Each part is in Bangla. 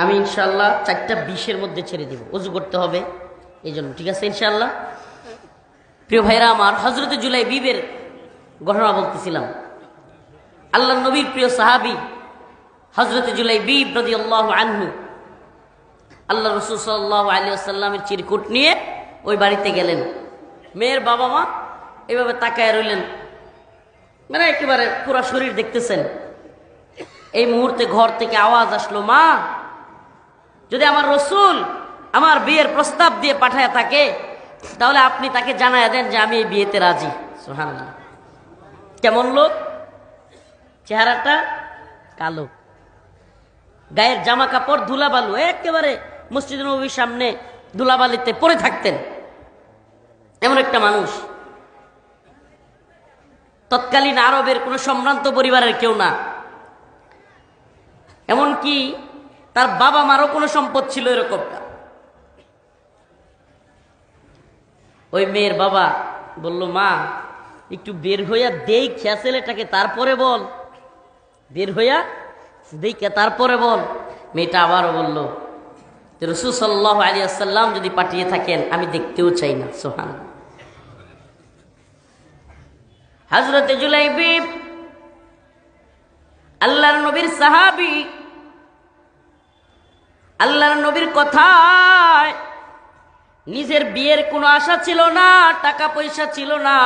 আমি ইনশাআল্লাহ 4:20-এর মধ্যে ছেড়ে দিব, ওযু করতে হবে এই জন্য। ঠিক আছে ইনশাআল্লাহ। প্রিয় ভাইরা আমার, হযরত জুলাইবীবের ঘটনা বলতেছিলাম। আল্লাহর নবীর প্রিয় সাহাবী হযরত জুলাইবীব রাদিয়াল্লাহু আনহু আল্লাহ রাসূল সাল্লাল্লাহু আলাইহি ওয়াসাল্লামের চিরকুট নিয়ে ওই বাড়িতে গেলেন। মেয়ের বাবা মা এভাবে তাকায় রইলেন, মানে একেবারে পুরো শরীর দেখতেছেন। এই মুহূর্তে ঘর থেকে আওয়াজ আসলো, মা, যদি আমার রসুল আমার বিয়ের প্রস্তাব দিয়ে পাঠায় থাকে তাহলে আপনি তাকে জানায় দেন যে আমি এই বিয়েতে রাজি। সুবহানাল্লাহ। কেমন লোক, চেহারাটা কালো, গায়ের জামা কাপড় ধুলাবালু, একেবারে মসজিদ নববীর সামনে ধুলাবালিতে পড়ে থাকতেন, এমন একটা মানুষ। তৎকালীন আরবের কোনো সম্ভ্রান্ত পরিবারের কেউ না, এমনকি তার বাবা মারও কোনো সম্পদ ছিল এরকম না। ওই মেয়ের বাবা বলল, মা, একটু বের হইয়া দেখিয়া ছেলেটাকে তারপরে বল, বের হইয়া দেখিয়া তারপরে বল। মেয়েটা আবারও বলল, রাসূল সাল্লাল্লাহু আলাইহি ওয়াসাল্লাম যদি পাঠিয়ে থাকেন আমি দেখতেও চাই না। সুবহানাল্লাহ। হযরত জুলাইবীব আল্লাহর নবীর সাহাবী, আল্লাহর নবীর কথায় নিজের বিয়ের কোনো আশা ছিল না, টাকা পয়সা ছিল না।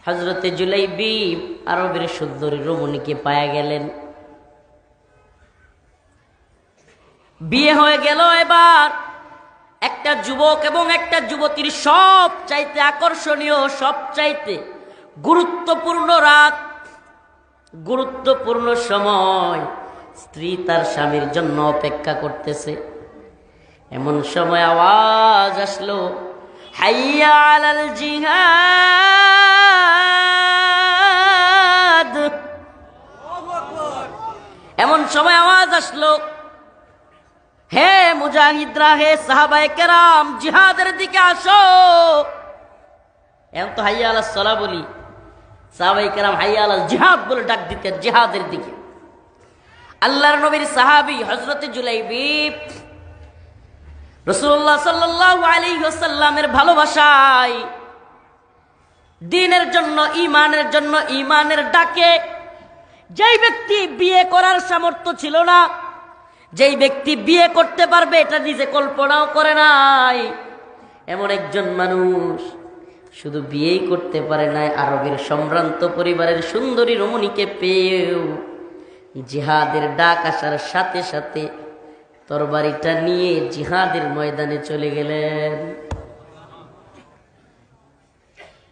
হযরতে জুলাইবীব আরবের সুন্দরী রমণীকে পায়া গেলেন, বিয়ে হয়ে গেল। এবার একটা যুবক এবং একটা যুবতীর সব চাইতে আকর্ষণীয়, সব চাইতে গুরুত্বপূর্ণ রাত, গুরুত্বপূর্ণ সময়, স্ত্রী তার স্বামীর জন্য অপেক্ষা করতেছে। এমন সময় আওয়াজ আসলো, হাইয়া আলাল জিহাদ। এমন সময় আওয়াজ আসলো, হে মুজাহিদরা, হে সাহাবায়ে কেরাম, জিহাদের দিকে আসো। এখন তো হাইয়া আলাস সালাহ বলি, সাহাবায়ে কেরাম হাইয়া আলাল জিহাদ বলে ডাক দিতেন, জিহাদের দিকে। আল্লাহর নবীর সাহাবী হযরত জুলাইবীব রাসূলুল্লাহ সাল্লাল্লাহু আলাইহি ওয়াসাল্লামের ভালোবাসায়, দ্বীনের জন্য, ঈমানের জন্য, ঈমানের ডাকে, যেই ব্যক্তি বিয়ে করার সামর্থ্য ছিল না, যেই ব্যক্তি বিয়ে করতে পারবে এটা নিজে কল্পনাও করে নাই, এমন একজন মানুষ শুধু বিয়েই করতে পারে নাই, আরবের সম্ভ্রান্ত পরিবারের সুন্দরী রমণীকে পেয়েও জিহাদের ডাক আসার সাথে সাথে তরবারিটা নিয়ে জিহাদের ময়দানে চলে গেলেন।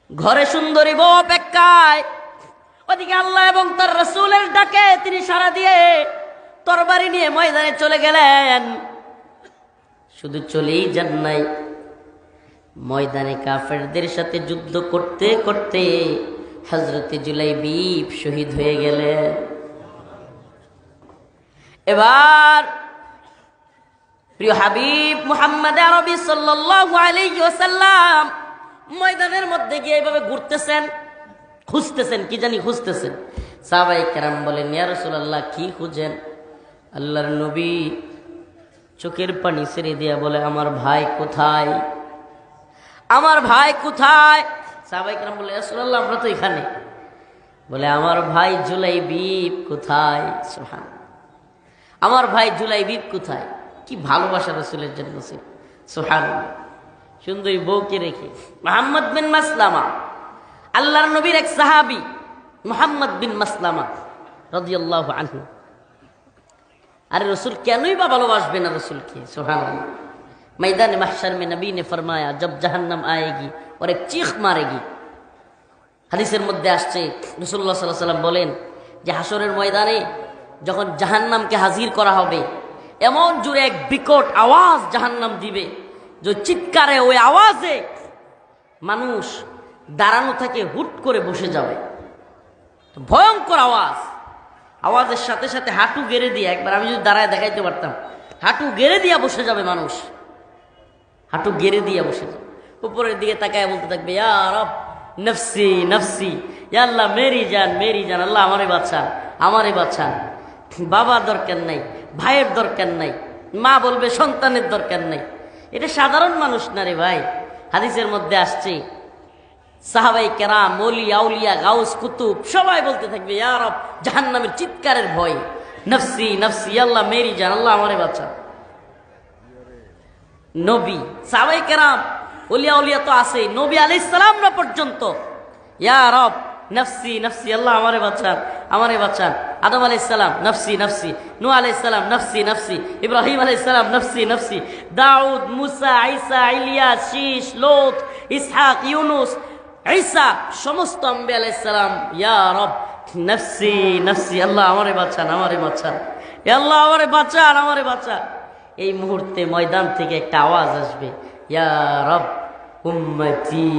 ঘরে সুন্দরী বউ অপেক্ষায়, ওদিকে আল্লাহ এবং তার রাসূলের ডাকে তিনি সাড়া দিয়ে তরবারি নিয়ে ময়দানে চলে গেলেন। শুধু চলেই যান নাই, ময়দানে কাফেরদের সাথে যুদ্ধ করতে করতে হযরতে জুলাইবীব শহীদ হয়ে গেলেন। এবার প্রিয় হাবিব মুহাম্মদ আরবি সাল্লাল্লাহু আলাইহি ওয়াসাল্লাম ময়দানের মধ্যে গিয়ে এইভাবে ঘুরতেছেন, খুঁজতেছেন, কি জানি খুঁজতেছেন। সাহাবায়ে কেরাম বলেন, ইয়া রাসূলুল্লাহ, কি খুঁজেন? আল্লাহর নবী চোখের পানি ছেড়ে দিয়া বলে, আমার ভাই কোথায়, আমার ভাই কোথায়? সাহাবায়ে কেরাম বলে, ইয়া রাসূলুল্লাহ, আমরা তো এখানে। বলে, আমার ভাই জুলাইবীব কোথায়? সুবহানাল্লাহ। আমার ভাই জুলাইবীব কোথায়? কি ভালোবাসা রাসূলের জন্য ছিল। সুবহানাল্লাহ। সুন্দরী বউকে রেখে মুহাম্মদ বিন মাসলামা, আল্লাহর নবীর এক সাহাবী মুহাম্মদ বিন মাসলামা রাদিয়াল্লাহু আনহু। अरे रसूल क्यों ही भालोबासबे ना रसूल के। सुभान अल्लाह। मैदान महशर में नबी ने फरमाया, जब जहन्नम आएगी और एक चीख मारेगी। হাদিসের মধ্যে আসছে রাসূলুল্লাহ সাল্লাল্লাহু আলাইহি ওয়াসাল্লাম বলেন যে হাসরের ময়দানে যখন জাহান্নামকে হাজির করা হবে, এমন জোরে এক বিকট আওয়াজ জাহান্নাম দিবে, যে চিৎকারে, ওই আওয়াজে মানুষ দাঁড়ানো থেকে হুট করে বসে যাবে। ভয়ঙ্কর আওয়াজ, আওয়াজের সাথে সাথে হাঁটু গেড়ে দিয়ে, একবার আমি যদি দাঁড়ায় দেখাইতে পারতাম, হাঁটু গেড়ে দিয়ে বসে যাবে মানুষ, হাঁটু গেড়ে দিয়ে বসে যাবে। উপরের দিকে তাকায় বলতে থাকবে, ইয়া রব নফসি নফসি, ইয়া আল্লাহ মেরি জান, মেরি জান, আল্লাহ আমারে বাঁচান, আমারে বাঁচান। বাবা দরকার নাই, ভাইয়ের দরকার নাই, মা বলবে সন্তানের দরকার নাই। এটা সাধারণ মানুষ না রে ভাই। হাদিসের মধ্যে আসছে সাহাবাই কেরাম, ওলি আউলিয়া, গাউস কুতুব সবাই বলতে থাকবে ইয়া রব, জাহান্নামের চিৎকারের ভয়, নফসি নফসি, আল্লাহ মেরি জান, আল্লাহ আমারে বাঁচা। নবী, সাহাবাই কেরাম, ওলিয়া উলিয়া তো আছে, নবী আলাইহিস সালামরা পর্যন্ত ইয়া রব নফসি নফসি, আল্লাহ আমারে বাঁচান, আমারে বাঁচান। আদম আলাইহিস সালাম নফসি নফসি, নূহ আলাইহিস সালাম নফসি নফসি, ইব্রাহিম আলাইহিস সালাম নফসি নফসি, দাউদ, মুসা, ঈসা, ইলিয়াস, শীশ, লোত, ইসহাক, ইউনুস, ঈসা, সমস্ত আম্বিয়া আলাইহিস সালাম ইয়া রব নফসি নফসি, আল্লাহ আমারে বাঁচান, আমারে বাঁচান, আল্লাহ আমারে বাঁচান, আমারে বাঁচান। এই মুহূর্তে ময়দান থেকে একটা আওয়াজ আসবে ইয়া রব উম্মতি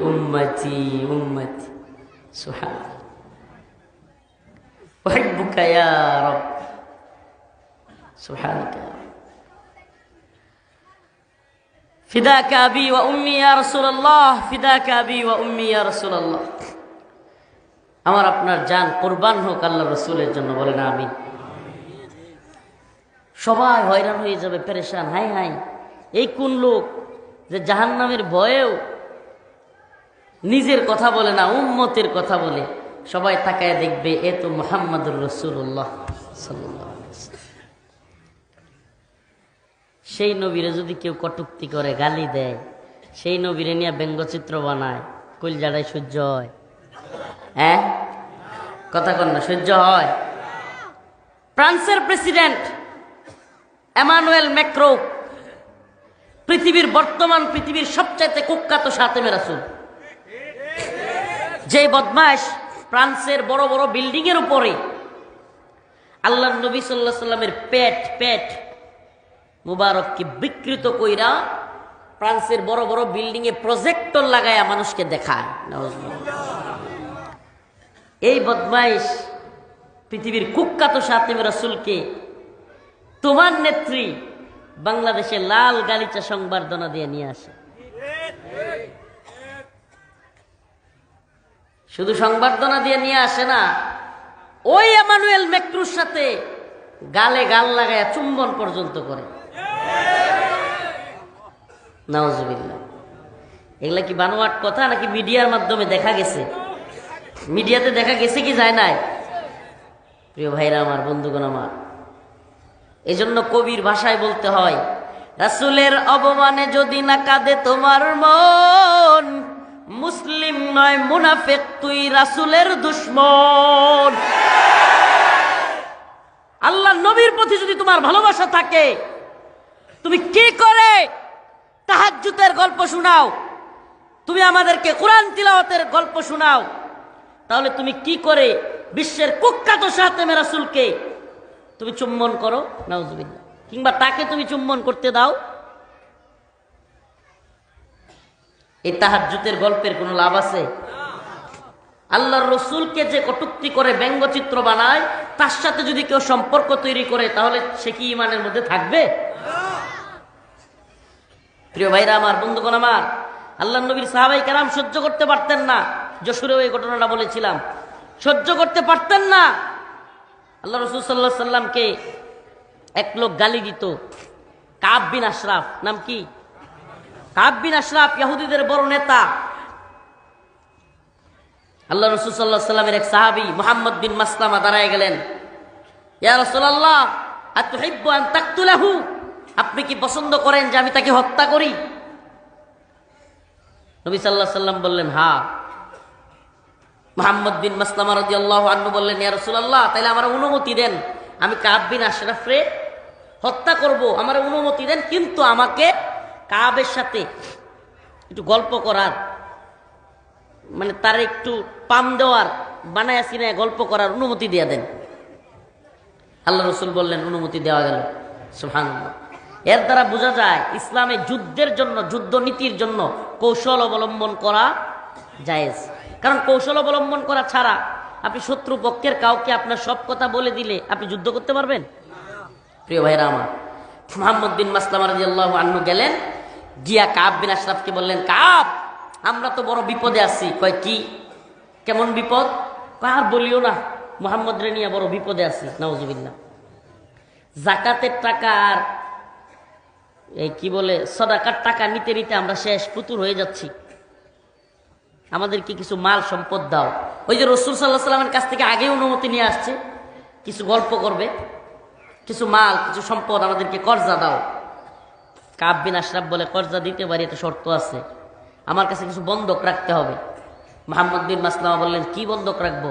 উম্মতি উম্মতি, সুবহানাল্লাহ, উহিব্বুকা ইয়া রব, সুবহানাকা, ফিদাকা আবি ওয়া উম্মি ইয়া রাসূলুল্লাহ, ফিদাকা আবি ওয়া উম্মি ইয়া রাসূলুল্লাহ। আমার আপনার জান কুরবান হোক আল্লাহর রাসূলের জন্য, বলেন আমিন। সবাই হয়রান হয়ে যাবে, পেরেশান, হাই হাই এই কোন লোক যে জাহান্নামের ভয়েও নিজের কথা বলে না, উম্মতের কথা বলে। সবাই তাকায় দেখবে এ তো মুহাম্মাদুর রাসূলুল্লাহ সাল্লাল্লাহু আলাইহি ওয়াসাল্লাম। সেই নবীরে যদি কেউ কটূক্তি করে, গালি দেয়, সেই নবীরে নিয়ে ব্যঙ্গচিত্র বানায়, কলজাড়াই সহ্য হয়? হ্যাঁ, কথা কন না, সহ্য হয়? ফ্রান্সের প্রেসিডেন্ট এমানুয়েল ম্যাক্রো, পৃথিবীর সবচাইতে কুখ্যাত সাতেমে রাসূল, যে বদমাশ ফ্রান্সের বড় বড় বিল্ডিং এর উপরে আল্লাহর নবী সাল্লাল্লাহু আলাইহি সাল্লামের পেট মুবারককে বিকৃত কইরা ফ্রান্সের বড় বড় বিল্ডিং এ প্রজেক্টর লাগায়া মানুষকে দেখায়। এই বদমাইশ পৃথিবীর কুখ্যাত সাতেমে রাসূলকে তোমার নেত্রী বাংলাদেশে লাল গালিচা সংবর্ধনা দিয়ে নিয়ে আসে। শুধু সংবর্ধনা দিয়ে নিয়ে আসে না, ওই এমানুয়েল ম্যাক্রোর সাথে গালে গাল লাগায়া চুম্বন পর্যন্ত করে। নাউজুবিল্লাহ। এগুলা কি বানোয়াট কথা নাকি মিডিয়ার মাধ্যমে দেখা গেছে? মিডিয়াতে দেখা গেছে কি যায় নাই? প্রিয় ভাইরা আমার, বন্ধুগণ আমার, এই জন্য কবির ভাষায় বলতে হয়, রাসূলের অপমানে যদি না কাঁদে তোমার মন, মুসলিম নয় মুনাফিক তুই রাসূলের দুশমন। আল্লাহ নবীর প্রতি যদি তোমার ভালোবাসা থাকে, তুমি কি করে তাহাজ্জুদের গল্প শোনাও, তুমি আমাদেরকে কোরআন তিলাওয়াতের গল্প শোনাও, তাহলে তুমি কি করে বিশ্বের কুখ্যাত সাতেমে রাসূলকে তুমি চুম্বন করো? নাউজুবিল্লাহ। কিংবা তাকে তুমি চুম্বন করতে দাও? এই তাহাজ্জুদের গল্পের কোনো লাভ আছে? আল্লাহর রাসূলকে যে কটূক্তি করে, ব্যঙ্গচিত্র বানায়, তার সাথে যদি কেউ সম্পর্ক তৈরি করে, তাহলে সে কি ঈমানের মধ্যে থাকবে? প্রিয় ভাইরা আমার, বন্ধুগণ আমার, আল্লাহর নবীর সাহাবায়ে কেরাম সহ্য করতে পারতেন না। যশোরেও এই ঘটনাটা বলেছিলাম, সহ্য করতে পারতেন না। আল্লাহ রাসূল সাল্লাল্লাহু আলাইহি সাল্লামকে এক লোক গালি দিত, কাব বিন আশরাফ, নাম কি? কাব বিন আশরাফ, ইহুদিদের বড় নেতা। আল্লাহ রাসূল সাল্লাল্লাহু আলাইহি সাল্লামের এক সাহাবী মুহাম্মদ বিন মাসলামা দাঁড়ায় গেলেন, ইয়া রাসূলুল্লাহ আতুহিব্বু আন তাকতুলাহু, আপনি কি পছন্দ করেন যে আমি তাকে হত্যা করি? নবী সাল্লাল্লাহু আলাইহি সাল্লাম বললেন হ্যাঁ। মুহাম্মদ বিন মাসলামা রাদিয়াল্লাহু আনহু বললেন, ইয়া রাসূলুল্লাহ তাহলে আমার অনুমতি দেন, আমি কাব বিন আশরাফরে হত্যা করব, আমার অনুমতি দেন, কিন্তু আমাকে কাবের সাথে একটু গল্প করার, মানে তার একটু পাম দেওয়ার, বানায় সিনায় গল্প করার অনুমতি দিয়ে দেন। আল্লাহ রাসূল বললেন অনুমতি দেওয়া গেল। সুবহানাল্লাহ। এর দ্বারা বোঝা যায় ইসলামে যুদ্ধের জন্য, যুদ্ধ নীতির জন্য কৌশল অবলম্বন করা জায়েজ। কারণ কৌশল অবলম্বন করা ছাড়া আপনি শত্রু পক্ষের কাউকে আপনার সব কথা বলে দিলে আপনি যুদ্ধ করতে পারবেন? প্রিয় ভাইরা আমার, মুহাম্মদ বিন মাসলামা রাদিয়াল্লাহু আনহু গেলেন, গিয়া কাব বিন আশরাফকে বললেন, কাব আমরা তো বড় বিপদে আছি। কয় কি, কেমন বিপদ? কয় আর বলিও না, মুহাম্মদ রে নিয়ে বড় বিপদে আছি, নাউজুবিল্লাহ। জাকাতের টাকার এই কি বলে সদাকার টাকা নিতে নিতে আমরা শেষ, ফুতুর হয়ে যাচ্ছি। আমাদেরকে কিছু মাল সম্পদ দাও। ওই যে রাসূল সাল্লাল্লাহু আলাইহি ওয়াসাল্লামের কাছ থেকে আগে অনুমতি নিয়ে আসছে, কিছু গল্প করবে, কিছু মাল কিছু সম্পদ আমাদেরকে কর্জা দাও। কাব বিন আশরাফ বলে, কর্জা দিতে পারি, একটা শর্ত আছে, আমার কাছে কিছু বন্ধক রাখতে হবে। মুহাম্মদ বিন মাসলামা বললেন, কি বন্ধক রাখবো?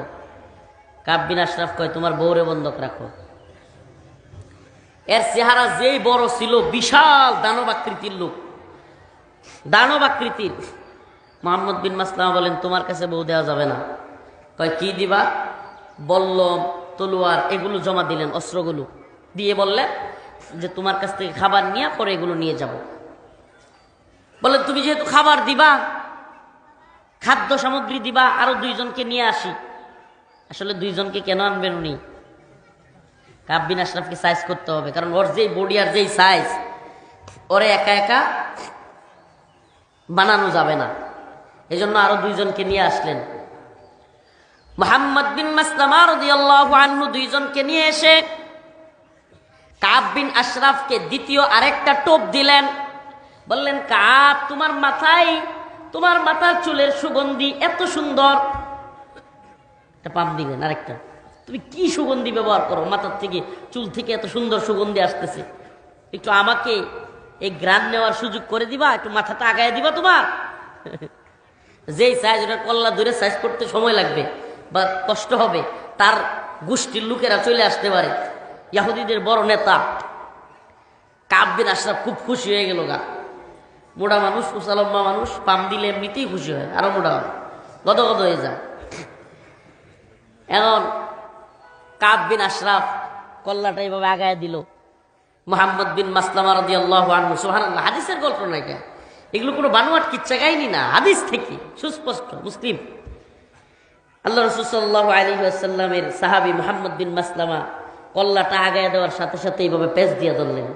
কাব বিন আশরাফ কয়, তোমার বউরে বন্ধক রাখো। এর চেহারা যেই বড় ছিল, বিশাল দানব আকৃতির লোক, দানব আকৃতির। মুহাম্মদ বিন মাসলামা বলেন, তোমার কাছে বউ দেওয়া যাবে না। কয়, কি দিবা? বল্লম, তলোয়ার এগুলো জমা দিলেন, অস্ত্রগুলো দিয়ে বললেন যে তোমার কাছ থেকে খাবার নিয়ে পরে এগুলো নিয়ে যাব। বলেন, তুমি যেহেতু খাবার দিবা, খাদ্য সামগ্রী দিবা, আরো দুইজনকে নিয়ে আসি। আসলে দুইজনকে কেন আনবেন উনি? কাব বিন আশরাফকে সাইজ করতে হবে, কারণ ওর যেই বডি আর যেই সাইজ, ওরে একা একা বানানো যাবে না। এই জন্য আরো দুইজনকে নিয়ে আসলেন। মুহাম্মদ বিন মাসলামা রাদিয়াল্লাহু আনহু দুইজনকে নিয়ে এসে কাব বিন আশরাফকে দ্বিতীয় আরেকটা টোপ দিলেন। বললেন, কাব, তোমার মাথার চুলের সুগন্ধি এত সুন্দর। একটা পাম দিলেন আরেকটা। তুমি কি সুগন্ধি ব্যবহার করো? মাথার থেকে, চুল থেকে এত সুন্দর সুগন্ধি আসতেছে, একটু আমাকে এই গ্রান নেওয়ার সুযোগ করে দিবা, একটু মাথাটা আগায় দিবা তোমার। যেই সাইজ, ওটা কল্লা ধরে সাইজ করতে সময় লাগবে বা কষ্ট হবে, তার গোষ্ঠীর লোকেরা চলে আসতে পারে। ইহুদিদের বড় নেতা কাব বিন আশরাফ খুব খুশি হয়ে গেল। মোটা মানুষ, উসালম্মা মানুষ, পাম দিলে এমনিতেই খুশি হয়, আরো মোটা হয়, গদগদ হয়ে যায়। এখন কাব বিন আশরাফ কল্লাটা এইভাবে আগায় দিল। মুহাম্মদ বিন মাসলামা রাদিয়াল্লাহু আনহু, সুবহানাল্লাহ, হাদিসের গল্প না এটা, এগুলো কোনো বানোয়াট কিচ্ছা কাহিনী না, হাদিস থেকে সুস্পষ্ট, মুসলিম। আল্লাহ রাসূল সাল্লাল্লাহু আলাইহি ওয়াসাল্লামের সাহাবী মুহাম্মদ বিন মাসলামা কল্লাটা আগায় দেওয়ার সাথে সাথে এইভাবে পেঁচ দিয়ে ধরলেন।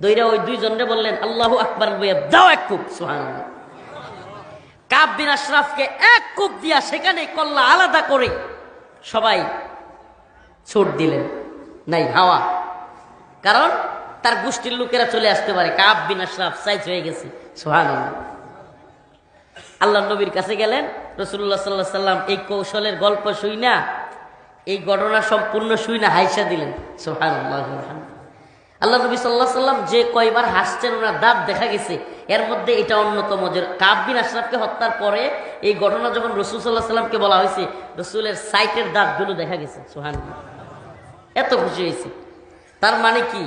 দইরা ওই দুইজনরে বললেন, আল্লাহু আকবার, দাও এক কূপ। সুবহানাল্লাহ। কাব বিন আশরাফকে এক কূপ দিয়া সেখানে কল্লা আলাদা করে সবাই ছুট দিলেন, নাই হাওয়া, কারণ তার গোষ্ঠীর লোকেরা চলে আসতে পারে। কাব বিন আশরাফ সাইজ হয়ে গেছে। সুবহানাল্লাহ। আল্লাহ নবীর কাছে গেলেন, রাসূলুল্লাহ সাল্লাল্লাহু আলাইহি সাল্লাম এই কৌশলের গল্প শুই না, এই ঘটনা সম্পূর্ণ শুই না, হাইসা দিলেন। সুবহানাল্লাহ। আল্লাহ নবী সাল্লাল্লাহু আলাইহি সাল্লাম যে কয়বার হাসছেন, ওনার দাঁত দেখা গেছে, এর মধ্যে এটা অন্যতম। যে কাব বিন আশরাফকে হত্যার পরে এই ঘটনা যখন রাসূল সাল্লাল্লাহু আলাইহি সাল্লামকে বলা হয়েছে, রাসূলের সাইটের দাঁতগুলো দেখা গেছে। সুবহানাল্লাহ। এত খুশি হয়েছে। তার মানে কি?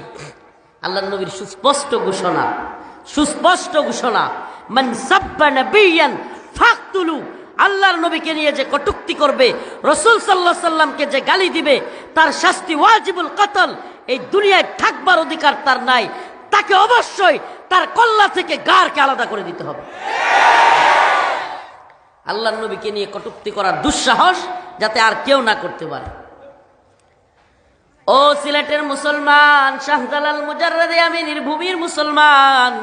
আল্লাহ নবীর সুস্পষ্ট ঘোষণা, সুস্পষ্ট ঘোষণা, মান সাব্বা নাবিয়ান ফাকতুলু, আল্লাহর নবীকে নিয়ে যে কটূক্তি করবে, রাসূল সাল্লাল্লাহু আলাইহি সাল্লামকে যে গালি দিবে, তার শাস্তি ওয়াজিবুল কতল, এই দুনিয়ায় থাকবার অধিকার তার নাই, তাকে অবশ্যই তার কল্লা থেকে গারকে আলাদা করে দিতে হবে। আল্লাহর নবীকে নিয়ে কটূক্তি করার দুঃসাহস যাতে আর কেউ না করতে পারে। ও সিলেটের মুসলমান, শাহজালাল মুজাররদে আমিনীর ভূমির মুসলমান,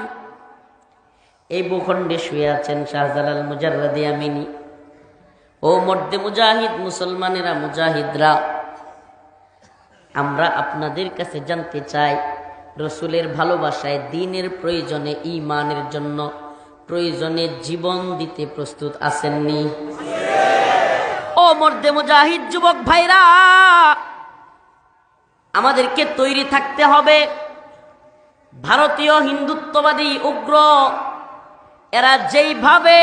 এই ভূখণ্ডে শুয়ে আছেন শাহজালাল মুজাররদে আমিনী। ও মর্দে মুজাহিদ মুসলমানেরা, মুজাহিদরা, আমরা আপনাদের কাছে জানতে চাই, রসুলের ভালোবাসায়, দ্বীনের প্রয়োজনে, ঈমানের জন্য প্রয়োজনে জীবন দিতে প্রস্তুত আছেননি? ও মর্দে মুজাহিদ যুবক ভাইরা, আমাদেরকে তৈরি থাকতে হবে। ভারতীয় হিন্দুত্ববাদী উগ্র এরা যেইভাবে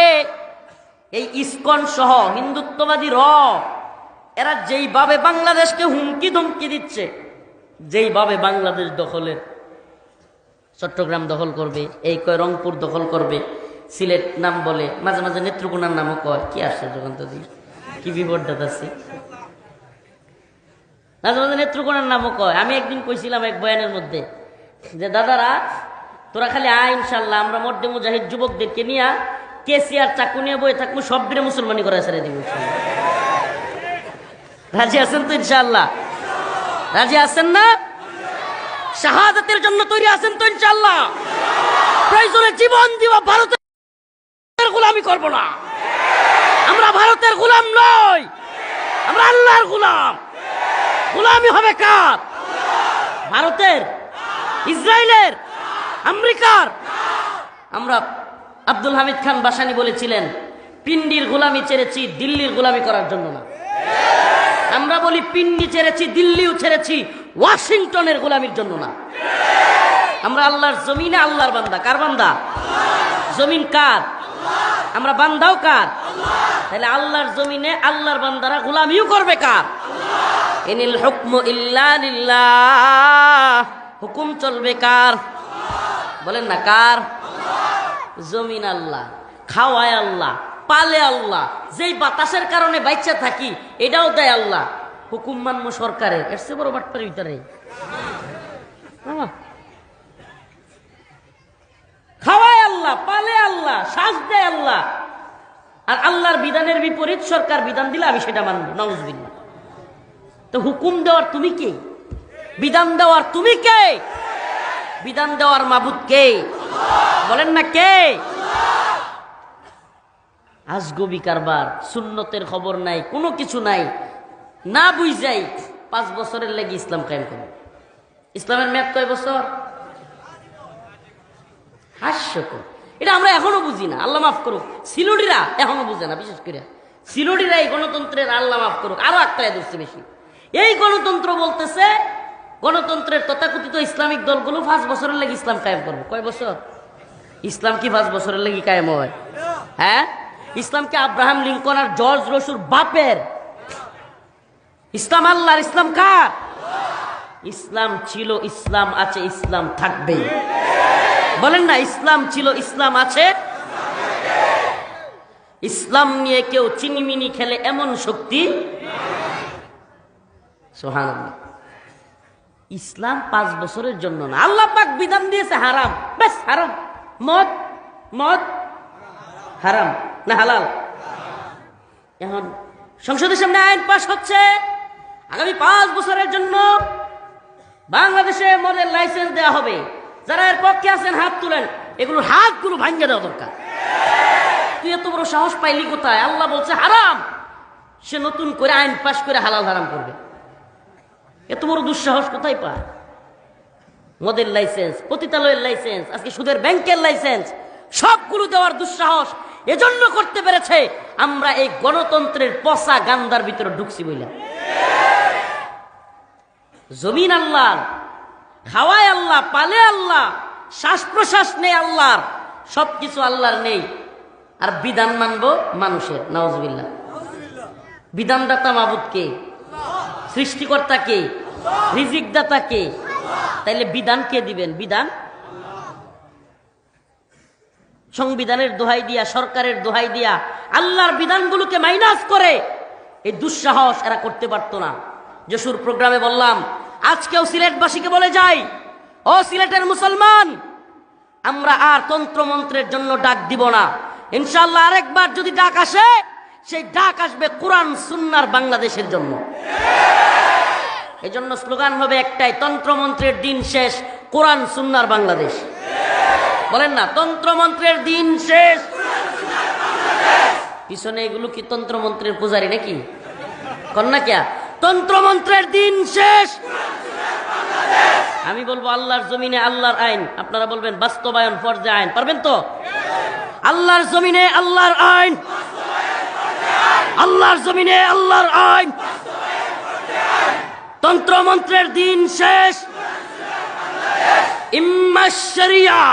এই ইসকন সহ হিন্দুত্ববাদী এরা যেইভাবে বাংলাদেশকে হুমকি ধমকি দিচ্ছে, যেইভাবে বাংলাদেশ দখলের, চট্টগ্রাম দখল করবে, এই কয় রংপুর দখল করবে, সিলেট নাম বলে, মাঝে মাঝে নেত্রকোনার নামও কয়, কি আসছে যখন তো কি বিপদটা আছে, মাঝে মাঝে নেত্রকোনার নামও কয়। আমি একদিন কইছিলাম এক বয়ানের মধ্যে যে দাদারা, তোরা খালি আয়, ইনশাল্লাহ আমরা মর্দে মুজাহিদ যুবকদেরকে নিয়ে কেসি আর চাকু নিয়ে বয়ে থাকবো, সব দিনে মুসলমানি করে ছেড়ে দিব। রাজি আছেন তো? ইনশাল্লাহ রাজি আছেন না? শাহাদাতের জন্য তৈরি আছেন তো? ইনশাল্লাহ। প্রয়োজনে জীবন দিব, ভারতের গোলামি করব না। আমরা ভারতের গোলাম নই, আমরা আল্লাহর গোলাম। গোলামি হবে কার? ভারতের, ইসরায়েলের, আমেরিকার? আমরা আব্দুল হামিদ খান বাসানি বলেছিলেন, পিন্ডির গোলামি ছেড়েছি দিল্লির গোলামি করার জন্য না। আমরা বলি পিন্ডি ছেড়েছি, দিল্লিও ছেড়েছি ওয়াশিংটনের গোলামির জন্য না। আমরা আল্লাহর জমিনে আল্লাহর বান্দা। কার বান্দা? জমিন কার? আমরা বান্দাও কার? তাহলে আল্লাহর জমিনে আল্লাহর বান্দারা গোলামিও করবে কার? ইনিল হুকমু ইল্লা লিল্লাহ, হুকুম চলবে কার? বলেন না কার? জমিন আল্লাহ, খাওয়ায় আল্লাহ, পালে আল্লাহ, যেই বাতাসের কারণে বাইচা থাকি এটাও দেয় আল্লাহ। হুকুম মানবো সরকারের, এর চেয়ে বড় বাটপারি ভিতরে। খাওয়ায় আল্লাহ, পালে আল্লাহ, শ্বাস দেয় আল্লাহ, আর আল্লাহর বিধানের বিপরীত সরকার বিধান দিলে আমি সেটা মানবো। নাউজুবিল্লাহ। তো হুকুম দেওয়ার তুমি কে? বিধান দেওয়ার তুমি কে? বিধান দেওয়ার মাবুদ কে? বলেন না কে? আজগবি কারবার, সুন্নতের খবর নাই, কোনো কিছু নাই, না বুঝাই 5 বছরের লেগে ইসলাম কায়েম করে। ইসলামের মেয়াদ কয় বছর? হাস্যকর। এটা আমরা এখনো বুঝি না, আল্লাহ মাফ করুক। সিলোডিরা এখনো বুঝে না, বিশেষ করে সিলোডিরা এই গণতন্ত্রের, আল্লাহ মাফ করুক, আরো আটকায় ধরছে বেশি। এই গণতন্ত্র বলতেছে, গণতন্ত্রের তথাকথিত ইসলামিক দলগুলো 5 বছরের লেগে ইসলাম কায়েম করবে। কয় বছর? ইসলাম কি 5 বছরের লেগে কায়েম হয়? হ্যাঁ, ইসলাম কি আব্রাহাম লিঙ্কন আর জর্জ রসুর বাপের? ইসলাম আল্লাহর। ইসলাম কার? ইসলাম ছিল, ইসলাম আছে, ইসলাম থাকবে। বলেন না ইসলাম ছিল, ইসলাম আছে। ইসলাম নিয়ে কেউ চিনিমিনি খেলে এমন শক্তি। সুবহানাল্লাহ। ইসলাম 5 বছরের জন্য না, আল্লাহ পাক বিধান দিয়েছে হারাম, বেশ হারাম। মদ, মদ হারাম না হালাল? এখন সংসদের সামনে আইন পাস হচ্ছে, আগামী 5 বছরের জন্য বাংলাদেশে মদের লাইসেন্স দেওয়া হবে। যারা এর পক্ষে আছেন হাত তুলেন, এগুলোর হাতগুলো ভাঙিয়ে দেওয়া দরকার। তুই এত বড় সাহস পাইলি কোথায়? আল্লাহ বলছে হারাম, সে নতুন করে আইন পাস করে হালাল হারাম করবে। এত বড় দুঃসাহস কোথায় পায়? মদের লাইসেন্স, পতিতালয়ের লাইসেন্স, আজকে সুদের ব্যাংকের লাইসেন্স, সবগুলো দেওয়ার দুঃসাহস এজন্য করতে পেরেছে আমরা এই গণতন্ত্রের পচা গান্দার ভিতরে ঢুকছি বইলা। জমিন আল্লাহর, খাওয়ায় আল্লাহ, পালে আল্লাহ, শ্বাস প্রশ্বাস নেই আল্লাহর, সবকিছু আল্লাহর নেই, আর বিধান মানবো মানুষের। নাউজুবিল্লাহ। বিধানদাতা মাবুদ কে? সৃষ্টিকর্তা কে? রিজিক দাতা কে? তাইলে বিধান কে দিবেন? বিধান সংবিধানের দোহাই দিয়া, সরকারের দোহাই দিয়া আল্লাহর বিধানগুলোকে মাইনাস করে এই দুঃসাহস এরা করতে পারতো না। যশোর প্রোগ্রামে বললাম, আজকেও সিলেটবাসীকে বলে যাই, ও সিলেটের মুসলমান, আমরা আর তন্ত্রমন্ত্রের জন্য ডাক দিব না। ইনশাআল্লাহ আরেকবার যদি ডাক আসে, সেই ডাক আসবে কোরআন সুন্নাহর বাংলাদেশের জন্য। এই জন্য স্লোগান হবে একটাই, তন্ত্রমন্ত্রের দিন শেষ, কোরআন সুন্নাহর বাংলাদেশ। বলেন না তন্ত্রমন্ত্রের দিন শেষ। পিছনে এগুলো কি তন্ত্রমন্ত্রের পূজারি নাকি? কন্যা কিয়া তন্ত্রমন্ত্রের দিন শেষ। আমি বলবো আল্লাহর জমিনে আল্লাহর আইন, আপনারা বলবেন বাস্তবায়ন ফরজে আইন। পারবেন তো? আল্লাহর জমিনে আল্লাহর আইন, আল্লাহর জমিনে আল্লাহর আইন। তন্ত্রমন্ত্রের দিন শেষ। ইম্মা শরিয়া,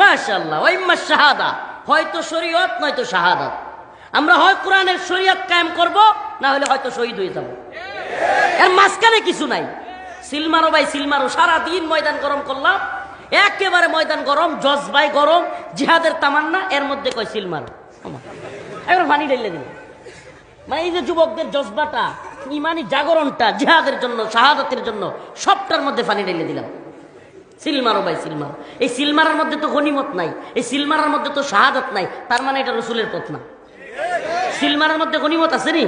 মাশাআল্লাহ, ওয়া ইম্মা শাহাদা, হয়তো শরীয়ত নয়তো শাহাদাত। আমরা হয় কোরআনের শরীয়ত কায়েম করব, না হলে হয়তো শহীদ হয়ে যাব। এর মাঝখানে কিছু নাই। সিলমারো ভাই সিলমারো, সারাদিন ময়দান গরম করলাম, একেবারে ময়দান গরম, জজবাই গরম, জিহাদের তামান্না, এর মধ্যে কয় সিলমারো। এবার পানি ঢেলে দিল। মানে এই যে যুবকদের জজবাটা, ইমানি জাগরণটা, জিহাদের জন্য, শাহাদাতের জন্য, সবটার মধ্যে পানি ঢেলে দিলাম। সিলমারো ভাই সিলমারো। এই সিলমারার মধ্যে তো গনিমত নাই, এই সিলমারার মধ্যে তো শাহাদাত নাই, তার মানে এটা রসুলের পথ না। সিলমারার মধ্যে গনিমত আছে নি?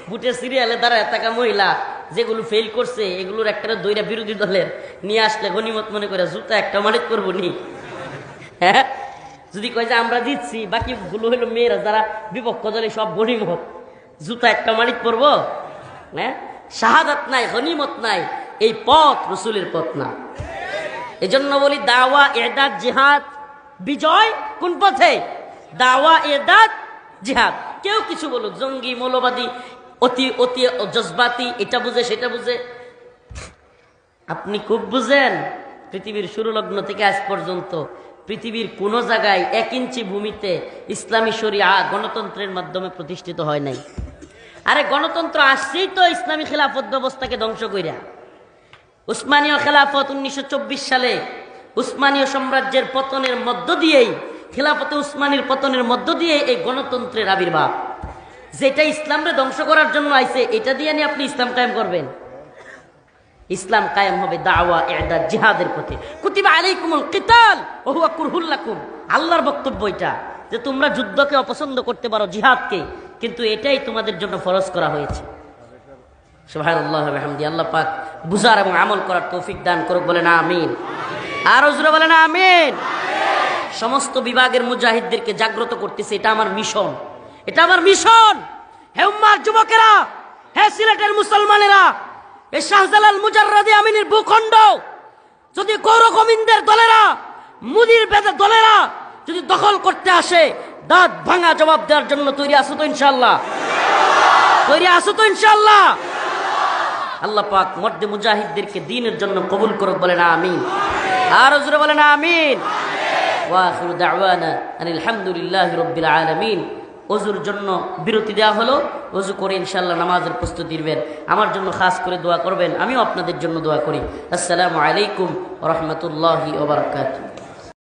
বুটের সিরিয়ালে দাঁড়ায় থাকা মহিলা যেগুলো ফেল করছে, এগুলোর একটা দইরা বিরোধী দলের নিয়ে আসলে গনিমত মনে করে জুতা একটা মালিক করবো নি? হ্যাঁ, যদি কয় যে আমরা জিতছি, বাকিগুলো হলো মেয়েরা যারা বিপক্ষ দলে, সব গনিমত, জুতা একটা মালিক করবো হ্যাঁ, শাহাদাত নাই, গনিমত নাই, এই পথ রসুলের পথ না। এজন্য বলি দাওয়া, ইরদাদ, জিহাদ, বিজয় কোন পথে? দাওয়া, ইরদাদ, জিহাদ। কেউ কিছু বলুক, জঙ্গি, মৌলবাদী, অতি অতি জজবাতি, এটা বুঝে সেটা বুঝে, আপনি খুব বুঝেন। পৃথিবীর শুরু লগ্ন থেকে আজ পর্যন্ত পৃথিবীর কোন জায়গায় 1 ইঞ্চি ভূমিতে ইসলামী শরিয়া গণতন্ত্রের মাধ্যমে প্রতিষ্ঠিত হয় নাই। আরে গণতন্ত্র আসছেই তো ইসলামী খেলাফত ব্যবস্থাকে ধ্বংস কইরা। উসমানীয় খেলাফত 1924 সালে উসমানীয় সাম্রাজ্যের পতনের মধ্য দিয়েই, খেলাফতে উসমানীর পতনের মধ্য দিয়ে এই গণতন্ত্রের আবির্ভাব। যেটা ইসলামকে ধ্বংস করার জন্য আইছে, এটা দিয়ে নিয়ে আপনি ইসলাম কায়েম করবেন? ইসলাম কায়েম হবে দাওয়া, ইরদাদ, জিহাদের পথে। কুতিবা আলাইকুমুল কিতাল ওয়া হুয়া কুরহুল লাকুম। আল্লাহর বক্তব্য এটা, যে তোমরা যুদ্ধকে অপছন্দ করতে পারো, জিহাদকে, কিন্তু এটাই তোমাদের জন্য ফরজ করা হয়েছে। সুবহানাল্লাহ ওয়া বিহামদি। আল্লাহ পাক বুঝার এবং আমল করার তৌফিক দান করুক, বলেন আমিন। আর জোরে বলেন আমিন। সমস্ত বিভাগের মুজাহিদদেরকে জাগ্রত করতেছে, এটা আমার মিশন, এটা আমার মিশন। হে উম্মার যুবকেরা, হে সিলেটের মুসলমানেরা, এই শাহজালাল মুজাররাদি আমিনের ভূখণ্ড যদি গৌর গোবিন্দের দলেরা, মুদির বেদের দলেরা যদি দখল করতে আসে, দাঁত ভাঙা জবাব দেওয়ার জন্য তৈরি আছো তো ইনশাআল্লাহ? তৈরি আছো তো ইনশাআল্লাহ? আল্লাহ পাক মর্দে মুজাহিদদেরকে দ্বীনের জন্য কবুল করুক, বলেন আমিন। আর জোরে বলেন আমিন। ওয়া আখিরু দাওয়ানা আনিল হামদুলিল্লাহি রাব্বিল আলামিন। ওযুর জন্য বিরতি দেওয়া হলো, ওযু করে ইনশাআল্লাহ নামাজের প্রস্তুতি নেবেন। আমার জন্য খাস করে দোয়া করবেন, আমিও আপনাদের জন্য দোয়া করি। আসসালামু আলাইকুম ওয়া রাহমাতুল্লাহি ওয়া বারাকাতুহু।